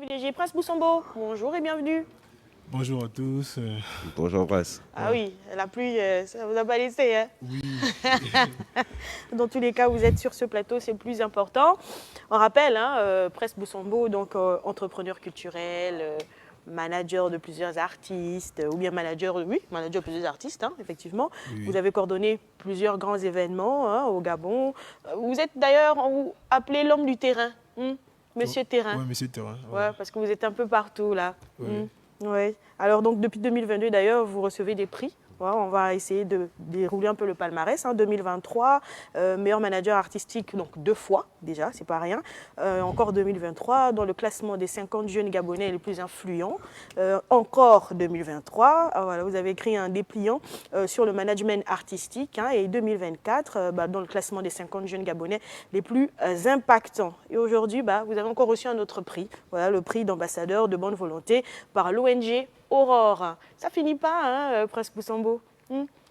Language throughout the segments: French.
Privilégié Prince Boussombo, bonjour et bienvenue. Bonjour à tous. Bonjour Prince. Ah oui, la pluie, ça vous a pas laissé. Hein? Oui. Dans tous les cas, vous êtes sur ce plateau, c'est le plus important. On rappelle, Prince Boussombo, donc entrepreneur culturel, manager de plusieurs artistes, ou bien manager de plusieurs artistes, effectivement. Oui. Vous avez coordonné plusieurs grands événements au Gabon. Vous êtes d'ailleurs appelé l'homme du terrain, Monsieur Terrain. Oui, Monsieur Terrain. Ouais, parce que vous êtes un peu partout là. Oui. Ouais. Alors donc depuis 2022 d'ailleurs, vous recevez des prix. Ouais, on va essayer de dérouler un peu le palmarès. 2023, meilleur manager artistique, donc 2 fois déjà, c'est pas rien. Encore 2023, dans le classement des 50 jeunes Gabonais les plus influents. Encore 2023, voilà, vous avez écrit un dépliant sur le management artistique. Et 2024, dans le classement des 50 jeunes Gabonais les plus impactants. Et aujourd'hui, vous avez encore reçu un autre prix. Voilà, le prix d'ambassadeur de bonne volonté par l'ONG Aurore. Ça finit pas, Prince Boussombo.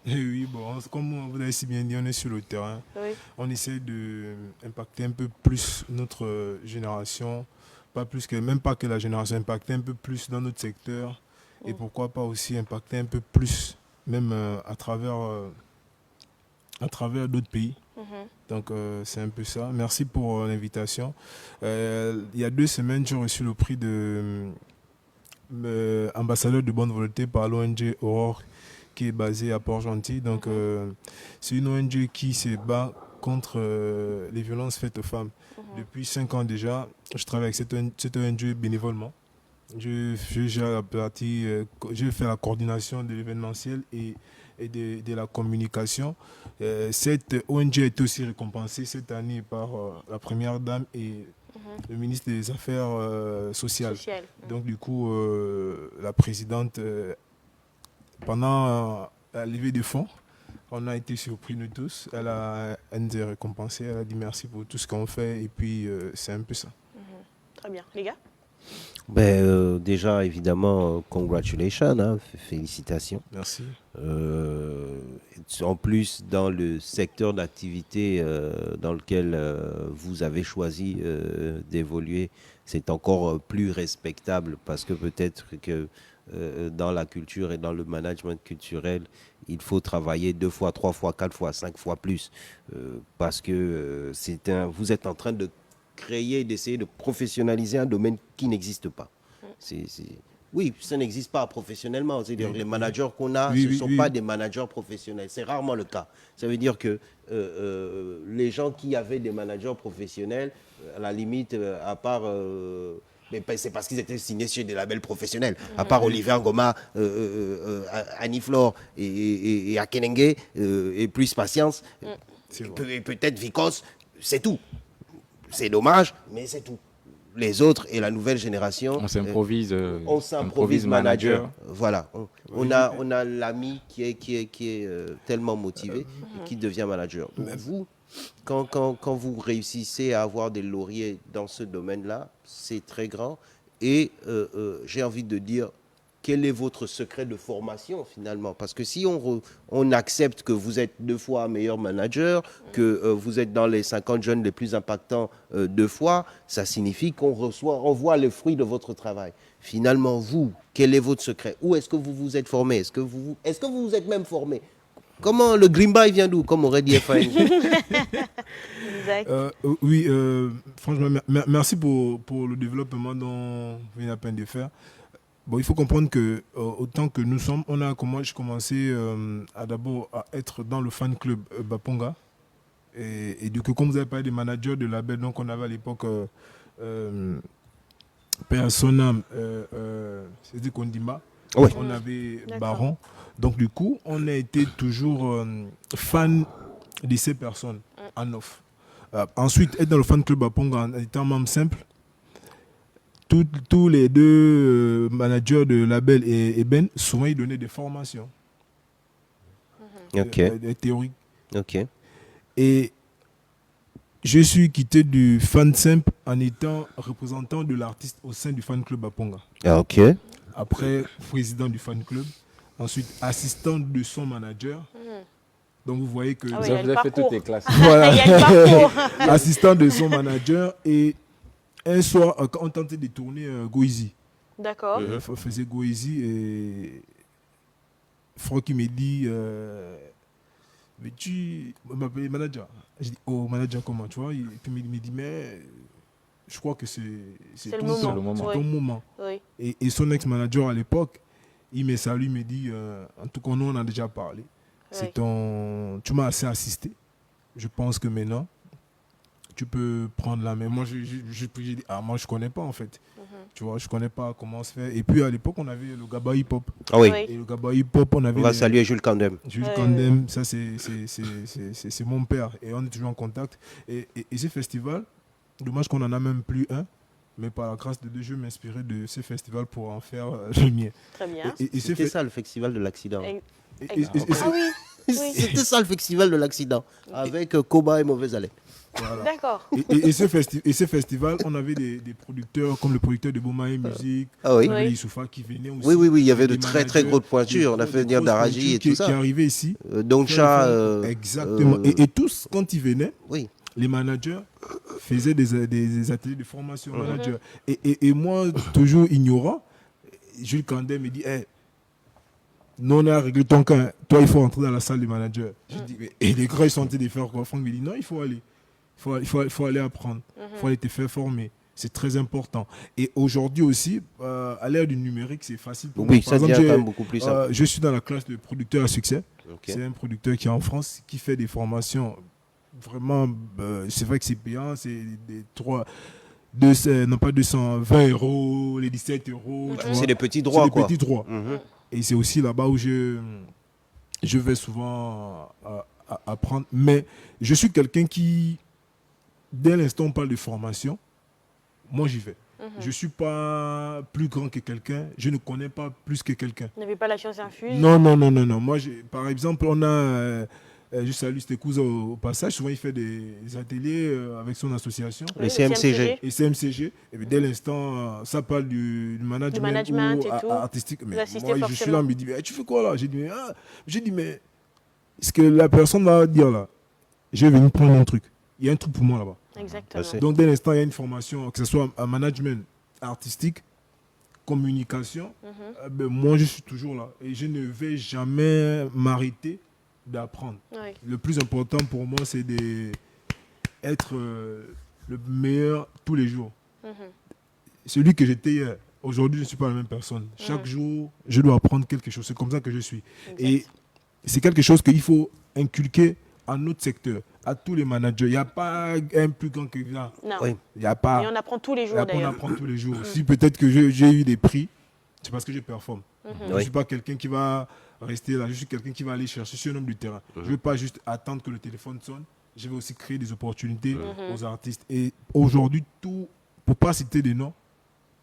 Oui, bon, comme vous avez si bien dit, on est sur le terrain. Oui. On essaie d'impacter un peu plus notre génération, même pas que la génération, impacter un peu plus dans notre secteur et pourquoi pas aussi impacter un peu plus, même à travers d'autres pays. Donc c'est un peu ça. Merci pour l'invitation. Il y a 2 semaines, j'ai reçu le prix de ambassadeur de bonne volonté par l'ONG Aurore qui est basée à Port-Gentil. Donc c'est une ONG qui se bat contre les violences faites aux femmes. Depuis 5 ans déjà, je travaille avec cette ONG bénévolement. Je fais la coordination de l'événementiel et de la communication. Cette ONG a été aussi récompensée cette année par la Première Dame et le ministre des Affaires sociales. Donc du coup, la présidente, pendant la levée des fonds, on a été surpris nous tous. Elle nous a récompensés, elle a dit merci pour tout ce qu'on fait et puis c'est un peu ça. Très bien. Les gars? Déjà, évidemment, congratulations, félicitations. Merci. En plus, dans le secteur d'activité dans lequel vous avez choisi d'évoluer, c'est encore plus respectable parce que peut-être que dans la culture et dans le management culturel, il faut travailler 2 fois, 3 fois, 4 fois, 5 fois plus parce que vous êtes en train de d'essayer de professionnaliser un domaine qui n'existe pas. Oui, ça n'existe pas professionnellement. C'est-à-dire les managers qu'on a, ce ne sont pas des managers professionnels. C'est rarement le cas. Ça veut dire que les gens qui avaient des managers professionnels, à la limite, à part... mais c'est parce qu'ils étaient signés sur des labels professionnels. À part Olivier Ngoma, Annie Flore et Akenenge, et plus Patience, et peut-être Vicos, c'est tout. C'est dommage, mais c'est tout. Les autres et la nouvelle génération, on s'improvise manager. Voilà, on a l'ami qui est tellement motivé et qui devient manager. Donc vous, quand vous réussissez à avoir des lauriers dans ce domaine-là, c'est très grand. Et j'ai envie de dire, quel est votre secret de formation finalement? Parce que si on accepte que vous êtes 2 fois meilleur manager, que vous êtes dans les 50 jeunes les plus impactants 2 fois, ça signifie qu'on voit le fruit de votre travail. Finalement, vous, quel est votre secret? Où est-ce que vous vous êtes formé? Est-ce que vous vous êtes même formé? Comment le Grimba, il vient d'où, comme aurait dit FAN? Oui, franchement, merci pour le développement dont vous venez à peine de faire. Bon, il faut comprendre que autant que nous sommes, j'ai commencé d'abord à être dans le fan club Baponga. Et du coup, comme vous avez parlé des managers de label, donc on avait à l'époque Personam, c'était Kondima. Oui. On avait Baron. Donc du coup, on a été toujours fan de ces personnes en off. Ensuite, être dans le fan club Baponga en étant membre simple, tous les 2 managers de label et Ben, souvent ils donnaient des formations des théoriques. Et je suis quitté du fan simple en étant représentant de l'artiste au sein du fan club Baponga. Après, président du fan club. Ensuite, assistant de son manager. Donc vous voyez que... Vous avez fait toutes les classes. Voilà. Assistant de son manager et Un soir, quand on tentait de tourner Goizy, D'accord. on faisait Goizy et Franck il me dit mais tu m'appelle manager. J'ai dit oh manager comment tu vois, et puis il me dit mais je crois que c'est C'est le ton moment. temps, C'est le moment. c'est Oui. ton moment. Oui. Et son ex-manager à l'époque, il me salue, il me dit en tout cas nous on a déjà parlé. C'est tu m'as assez assisté. Je pense que maintenant tu peux prendre la main. Moi j'ai dit moi je connais pas en fait. Tu vois, je connais pas comment se fait. Et puis à l'époque on avait le Gaba Hip Hop. Ah oui, Oui. Et le Gaba Hip Hop on avait on va saluer Jules Kandem. Jules Ouais, Kandem, ça c'est mon père et on est toujours en contact. Et ces festivals, dommage qu'on en a même plus un, mais par la grâce de Dieu, je m'inspirais de ces festivals pour en faire le mien. Très bien. Et C'était ça le festival de l'accident. Et- c'est- Ah oui. Oui. C'était ça le festival de l'accident, avec Koba et Mauvais Allais. voilà. D'accord. Et ces festivals, on avait des producteurs comme le producteur de Bomae Music, Ah oui. on avait Oui. Youssoufa qui venait aussi. Oui, oui, oui, il y avait de des très très managers, grosses pointures. On a des fait venir grosses Daraji pointures et qui tout ça. arrivaient ici. Doncha. Exactement. Et tous, quand ils venaient, Oui. les managers faisaient des ateliers de formation manager. Et moi, toujours ignorant, Jules Kandem me dit hey, non, on a réglé ton cas. Toi, il faut entrer dans la salle des managers. Je dis, et les gars, ils sont en train de faire quoi? Franck me dit non, il faut aller. Il faut aller apprendre. Il faut aller te faire former. C'est très important. Et aujourd'hui aussi, à l'ère du numérique, c'est facile pour moi. Oui, Par ça devient exemple, quand même beaucoup plus simple. je suis dans la classe de producteurs à succès. Ok. C'est un producteur qui est en France, qui fait des formations vraiment, c'est vrai que c'est payant, c'est des 220 euros, les 17 euros. tu vois. C'est des petits C'est droits, des quoi. petits droits. Mhm. Et c'est aussi là-bas où je vais souvent apprendre. Mais je suis quelqu'un qui, dès l'instant où on parle de formation, moi j'y vais. Je ne suis pas plus grand que quelqu'un, je ne connais pas plus que quelqu'un. Vous n'avez pas la science infuse? Non, non, non, non, non. Moi, par exemple, on a, je salue Stécouz au passage, souvent il fait des ateliers avec son association. Le CMCG. Et CMCG, et puis dès l'instant, ça parle du management, Du management ou et tout. artistique. Mais assistez moi, je suis forcément. là, on me dit, mais tu fais quoi là? J'ai dit, mais ce que la personne va dire là, je vais venir prendre un truc. Il y a un truc pour moi là-bas. Exactement. c'est- Donc dès l'instant, il y a une formation, que ce soit un management artistique, communication, ben, moi je suis toujours là. Et je ne vais jamais m'arrêter d'apprendre. Oui. Le plus important pour moi, c'est d'être le meilleur tous les jours. Celui que j'étais hier, aujourd'hui, je ne suis pas la même personne. Chaque jour, je dois apprendre quelque chose. C'est comme ça que je suis. Exact. Et c'est quelque chose qu'il faut inculquer à notre secteur, à tous les managers. Il n'y a pas un plus grand que là. Non. Oui. Il n'y a pas. Et on apprend tous les Et jours après, on d'ailleurs. apprend tous les jours. Si peut-être que j'ai eu des prix, c'est parce que je performe. Je ne Oui. suis pas quelqu'un qui va rester là. Je suis quelqu'un qui va aller chercher. Je suis un homme du terrain. Je ne vais pas juste attendre que le téléphone sonne. Je vais aussi créer des opportunités aux artistes. Et aujourd'hui, pour ne pas citer des noms,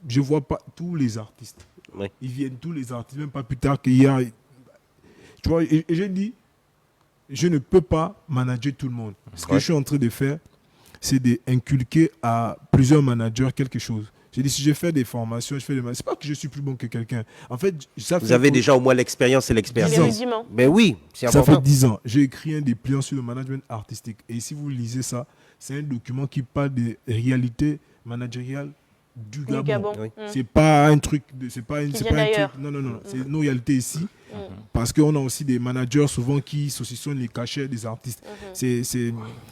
je ne vois pas tous les artistes. Oui. Ils viennent tous les artistes, même pas plus tard qu'hier. Tu vois, et j'ai dit, je ne peux pas manager tout le monde. Ce que Ouais. je suis en train de faire, c'est d'inculquer à plusieurs managers quelque chose. J'ai dit, si je fais des formations, c'est pas que je suis plus bon que quelqu'un. En fait, ça Vous fait avez que- déjà au moins l'expérience et Et les l'expérience. ans. rudiments. Mais oui, c'est ça fait important. 10 ans. J'ai écrit un dépliant sur le management artistique. Et si vous lisez ça, c'est un document qui parle des réalités managériales du Du Gabon. Gabon. Oui. C'est pas un truc, c'est pas Qui c'est vient pas un d'ailleurs. truc. Non, non, non. C'est nos réalités ici. Parce qu'on a aussi des managers souvent qui saucissonnent les cachets des artistes. C'est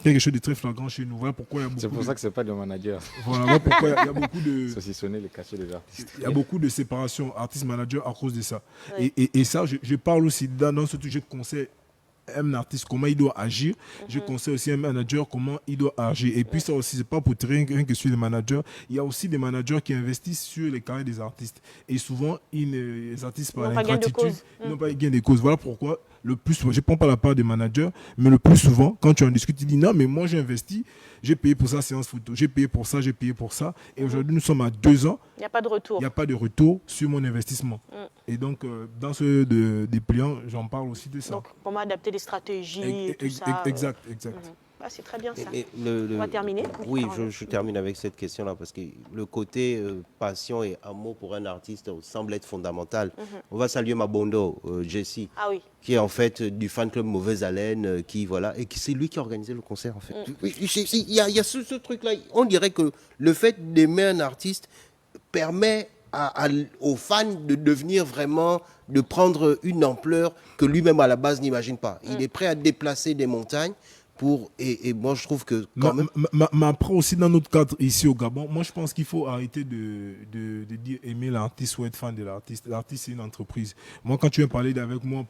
quelque chose de très flagrant chez nous. Voilà pourquoi il y a beaucoup C'est pour de, ça que c'est pas des managers. voilà pourquoi il y a beaucoup de, Saucissonner les cachets des artistes. il y a beaucoup de séparation artiste-manager à cause de ça. Oui. Et ça, je parle aussi dans ce truc, je conseille un artiste comment il doit agir. Je conseille aussi un manager comment il doit agir. Et puis ça aussi, c'est pas pour rien que sur les managers. Il y a aussi des managers qui investissent sur les carrières des artistes. Et souvent, les artistes Ils par n'ont pas gain de ingratitude, cause. ils n'ont pas gain de cause. Voilà pourquoi le plus souvent, je ne prends pas la part des managers, mais le plus souvent, quand tu en discutes, tu dis non, mais moi j'ai investi, j'ai payé pour ça séance photo, j'ai payé pour ça, j'ai payé pour ça. Et aujourd'hui, nous sommes à 2 ans. Il n'y a pas de retour. Il n'y a pas de retour sur mon investissement. Et donc, dans ce dépliant, j'en parle aussi de ça. Donc, comment adapter les stratégies et tout ça. Exact, exact. Ah, c'est très bien ça. Mais On va terminer. Oui, Pardon. je termine avec cette question-là parce que le côté passion et amour pour un artiste semble être fondamental. On va saluer Mabondo, Jessie, Ah oui. qui est en fait du fan club Mauvaise Haleine, qui voilà, et c'est lui qui a organisé le concert en fait. Oui, il y a ce truc-là. On dirait que le fait d'aimer un artiste permet aux fans de devenir vraiment, de prendre une ampleur que lui-même à la base n'imagine pas. Il est prêt à déplacer des montagnes pour, et moi je trouve que quand même... Mais après aussi dans notre cadre ici au Gabon, moi je pense qu'il faut arrêter de dire aimer l'artiste ou être fan de l'artiste. L'artiste c'est une entreprise. Moi quand tu viens parler avec moi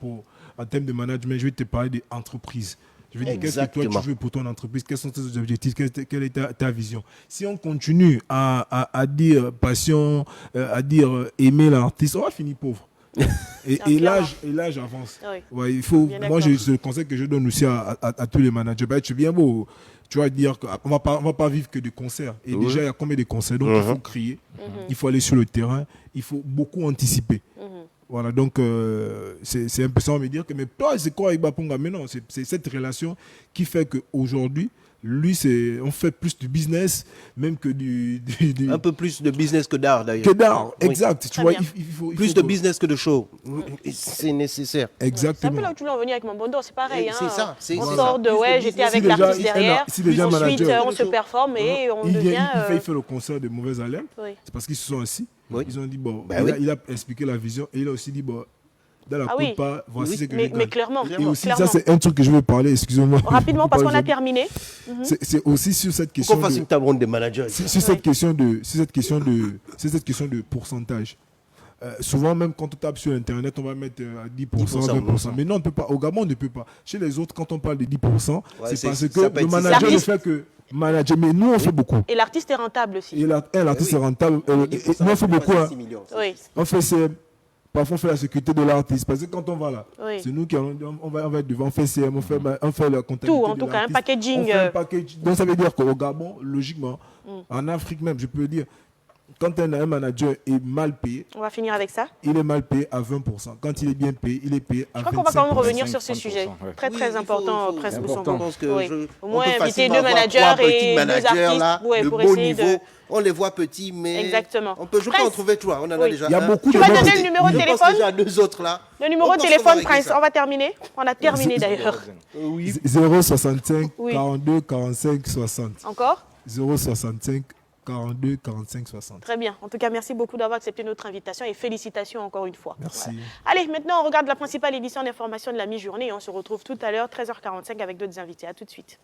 en termes de management, je vais te parler d'entreprise. Je veux dire, qu'est-ce que toi Exactement. tu veux pour ton entreprise, quels sont tes objectifs, quelle est ta vision. Si on continue à dire passion, à dire aimer l'artiste, on va finir pauvre. Et l'âge avance. Oui. Ouais, il faut, Bien moi, d'accord. c'est le conseil que je donne aussi à tous les managers. Bah, tu es bien beau. Tu vas dire qu'on on va pas vivre que des concerts. Et déjà, il y a combien de concerts? Donc, il faut crier, il faut aller sur le terrain, il faut beaucoup anticiper. Voilà, donc c'est un peu ça, on va dire que, mais toi, c'est quoi avec Baponga? Mais non, c'est cette relation qui fait qu'aujourd'hui, lui, on fait plus du business, même que Un peu plus de business que d'art d'ailleurs. que d'art. Oui. Exact. Tu Très vois, bien. il faut Plus de business que de show. Et c'est nécessaire. C'est un Exactement. peu là où tu voulais en venir avec Mabondo, c'est pareil. Et c'est ça, c'est On ça. sort de, Plus de ouais, j'étais business. avec Si déjà, l'artiste derrière. si déjà Ensuite, manager- on se performe et on devient... il fait le concert de Mauvaise Haleine. Oui. C'est parce qu'ils se sont assis. Oui. Ils ont dit, bon, Ben oui. il a expliqué la vision et il a aussi dit, bon, dans la Ah oui. coupe, voici Oui. ce que Mais je gagne. clairement, Et aussi, clairement. ça, c'est un truc que je veux parler, excusez-moi. Rapidement, parce qu'on a Aujourd'hui. terminé. C'est aussi sur cette Faut question qu'on fasse de- une table ronde des managers. sur cette question de pourcentage. Souvent, même quand on tape sur Internet, on va mettre à 10%, 20%. Mais non, on ne peut pas. Au Gabon, on ne peut pas. Chez les autres, quand on parle de 10%, Ouais, c'est parce ça que peut le être manager ne l'artiste. fait que manager. Mais nous, on fait beaucoup. Et l'artiste est rentable aussi. Et l'artiste oui. est rentable. Et nous, on fait beaucoup. Hein. Oui. On fait CM. Parfois, on fait la sécurité de l'artiste. Parce que quand on va là, Oui. c'est nous qui on va être devant. On fait CM, on fait la comptabilité. Tout, en de tout cas, un l'artiste. packaging, On fait un package. Donc, ça veut dire qu'au Gabon, logiquement, en Afrique même, je peux dire, quand un manager est mal payé, On va finir avec ça. il est mal payé à 20%. Quand il est bien payé, il est payé à 25%. Je crois qu'on va quand même revenir sur ce 25%, sujet. ouais. Très, Oui, très il faut- important, faut- Prince c'est Boussongo. important parce que Oui. je- Au on moins, peut inviter facilement deux avoir managers trois petits et deux managers, artistes là, ouais, de pour beau essayer niveau. de... On les voit petits, mais Exactement. on peut, je crois Prince. en trouver trois. On en a Oui. déjà Il y a un. beaucoup Tu de vas gens- donner le numéro de Je pense téléphone déjà à deux autres là. Le numéro de On pense téléphone, qu'on va régler Prince, ça. on va terminer. On a terminé d'ailleurs. Oui. 065 Oui. 42 45 60. Encore 065 42 45 60. Très bien. En tout cas, merci beaucoup d'avoir accepté notre invitation et félicitations encore une fois. Merci. Voilà. Allez, maintenant, on regarde la principale édition d'information de la mi-journée et on se retrouve tout à l'heure, 13h45, avec d'autres invités. À tout de suite.